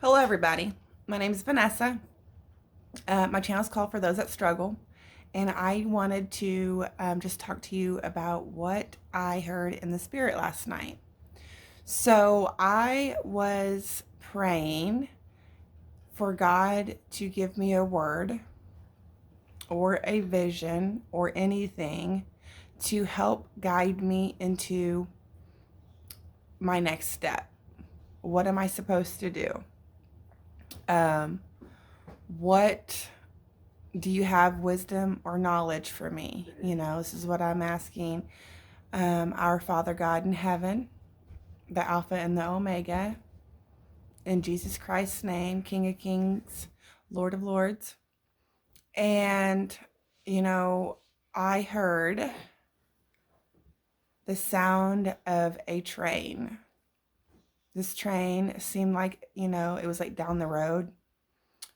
Hello, everybody. My name is Vanessa. My channel is called For Those That Struggle, and I wanted to just talk to you about what I heard in the spirit last night. So, I was praying for God to give me a word or a vision or anything to help guide me into my next step. What am I supposed to do? What do you have wisdom or knowledge for me? This is what I'm asking our Father God in heaven, the Alpha and the Omega, in Jesus Christ's name, King of Kings, Lord of Lords. And, you know, I heard the sound of a train. This train seemed like, it was like down the road,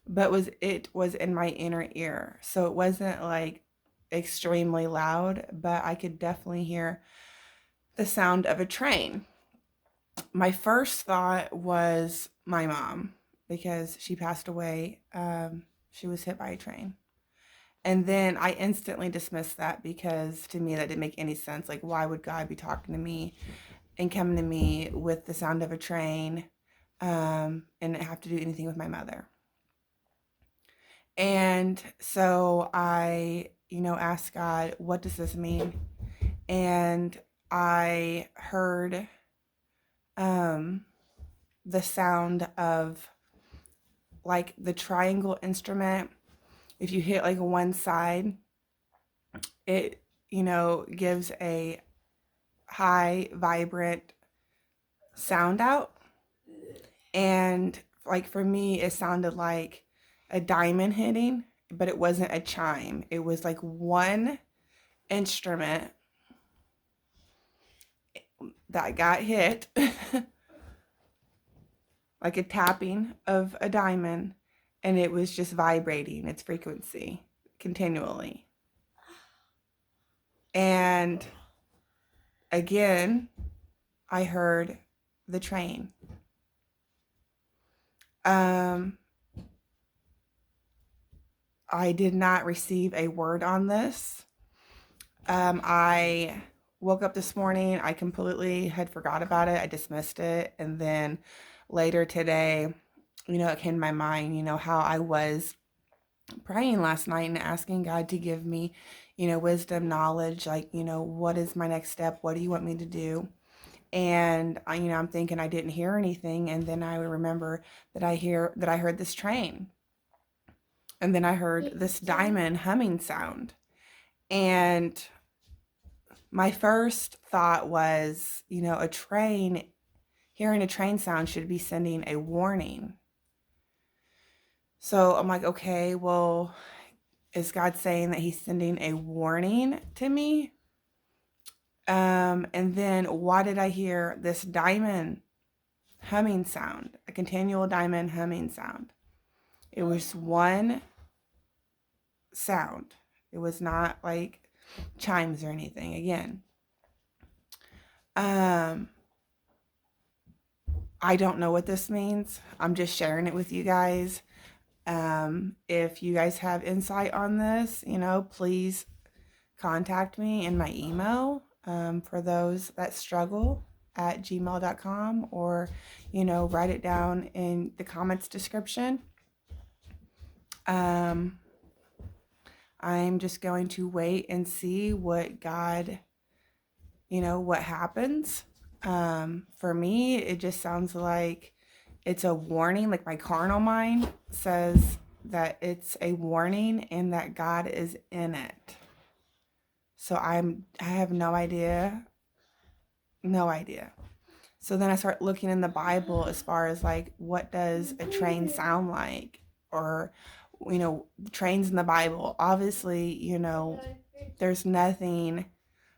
but it was in my inner ear. So it wasn't like extremely loud, but I could definitely hear the sound of a train. My first thought was my mom because she passed away. She was hit by a train. And then I instantly dismissed that because to me that didn't make any sense. Like, why would God be talking to me and coming to me with the sound of a train and not have to do anything with my mother? And so I, asked God, what does this mean? And I heard the sound of like the triangle instrument. If you hit like one side, it, gives a high, vibrant sound out. And like for me, it sounded like a diamond hitting, but it wasn't a chime. It was like one instrument that got hit, like a tapping of a diamond, and it was just vibrating its frequency continually. And again, I heard the train. I did not receive a word on this. I woke up this morning, I completely had forgot about it. I dismissed it. And then later today, it came to my mind, how I was praying last night and asking God to give me, wisdom, knowledge, like, what is my next step? What do you want me to do? And I'm thinking I didn't hear anything. And then I remember that I heard this train. And then I heard this diamond humming sound. And my first thought was, a train, hearing a train sound should be sending a warning. So I'm like, okay, well, is God saying that he's sending a warning to me? And then why did I hear this diamond humming sound, a continual diamond humming sound? It was one sound. It was not like chimes or anything. Again, I don't know what this means. I'm just sharing it with you guys. If you guys have insight on this, please contact me in my email for those that struggle at gmail.com, or, write it down in the comments description. I'm just going to wait and see what God, what happens. For me, it just sounds like it's a warning, like my carnal mind says that it's a warning and that God is in it. So I have no idea. No idea. So then I start looking in the Bible as far as like what does a train sound like, or trains in the Bible. Obviously, there's nothing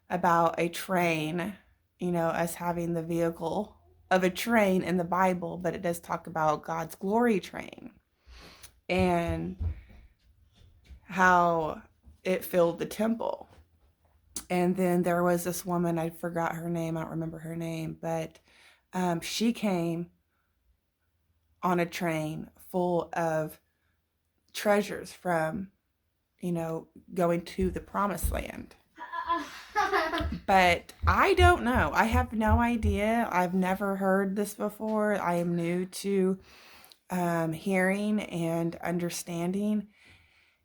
about a train, us having the vehicle of a train in the Bible, but it does talk about God's glory train and how it filled the temple. And then there was this woman, I forgot her name, I don't remember her name, but she came on a train full of treasures from, going to the promised land. But I don't know. I have no idea. I've never heard this before. I am new to hearing and understanding.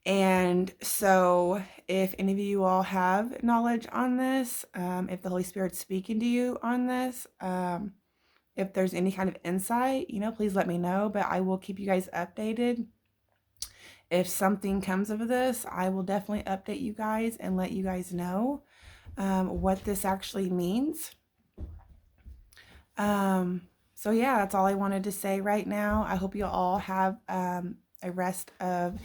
And so, if any of you all have knowledge on this, if the Holy Spirit's speaking to you on this, if there's any kind of insight, please let me know. But I will keep you guys updated. If something comes of this, I will definitely update you guys and let you guys know what this actually means. So yeah, that's all I wanted to say right now. I hope you all have a rest of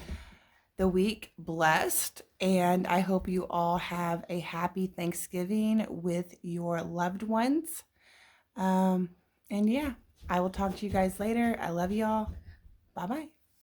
the week blessed, and I hope you all have a happy Thanksgiving with your loved ones. And yeah, I will talk to you guys later. I love y'all. Bye-bye.